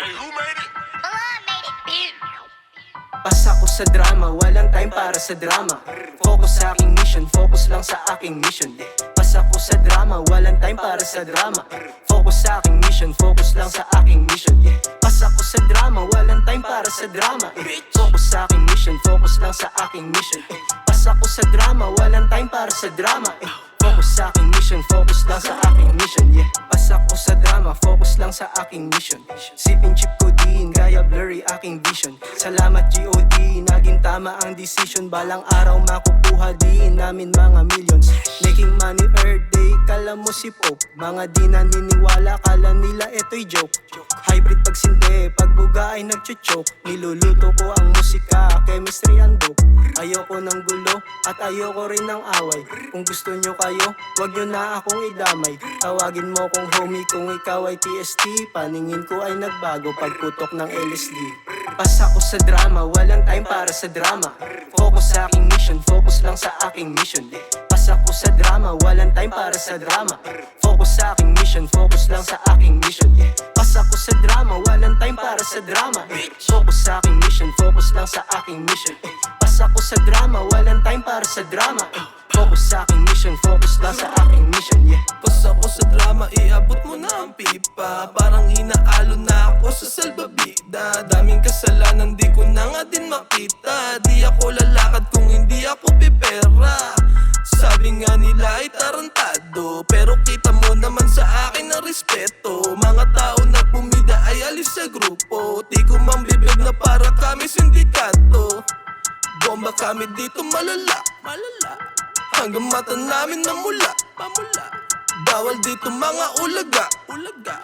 Hey, who made it? Pasa ko sa drama, walang time para sa drama. Focus sa aking mission, focus lang sa aking mission. Pasa ko sa drama, walang time para sa drama. Focus sa aking mission, focus lang sa aking mission. Pasa ko sa drama, walang time para sa drama. Focus sa aking mission, focus lang sa aking mission. Pasa ko sa drama, walang time para sa drama. Focus sa aking mission, focus lang sa aking mission. Pasa ko sa drama, focus lang sa aking mission. Sipin chip ko din, kaya blurry aking vision. Salamat G.O.D, naging tama ang decision. Balang araw makukuha din namin mga millions. Making money every day, kala mo si Pope. Mga di naniniwala, kala nila eto'y joke. Hybrid pagsindi, pagbuga ay nagchuchok. Niluluto ko ang musika, chemistry and dope. Ayoko ng gulo at ayoko rin ng away. Kung gusto nyo kayo, wag nyo na akong idamay. Tawagin mo kong homie kung ikaw ay TST. Paningin ko ay nagbago pagputok ng LSD. Pasa ko sa drama, walang time para sa drama. Focus sa aking mission, focus lang sa aking mission. Pasa ko sa drama, walang time para sa drama. Focus sa aking mission, focus lang sa aking mission. Pasa ko sa drama, walang time para sa drama. Focus sa aking mission, focus lang sa aking mission. Pasa ko sa drama, walang time para sa drama. Focus sa aking mission, focus lang sa aking mission. Pasa ko sa drama, iabot mo na ang pipa. Parang inaalo na ako sa salbabida. Daming kasalanan, di ko na nga din makita. Di ako lalakad kung hindi ako pipera. Sabi nga nila ay tarantado, pero kita mo naman sa akin ang respeto. Mga tao na pumida ay alis sa grupo. Di ko mang bibig na para kami sindikato. Bomba kami dito malala, malala. Hanggang mata namin namula, pamula. Bawal dito mga ulaga, ulaga.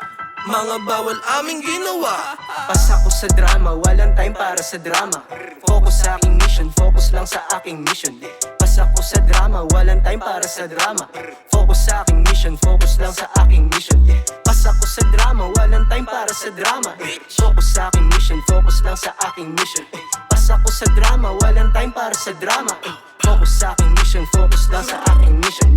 Mga bawal aming ginawa. Pasa ko sa drama, walang time para sa drama. Focus sa aking mission, focus lang sa aking mission. Pasa ko sa drama, walang time para sa drama. Focus sa aking mission, focus lang sa aking mission. Pasa ko sa drama, walang time para sa drama. Focus sa aking mission, focus lang sa aking mission. Pasa ko sa drama, walang time para sa drama. Focus sa aking mission, focus lang sa aking mission.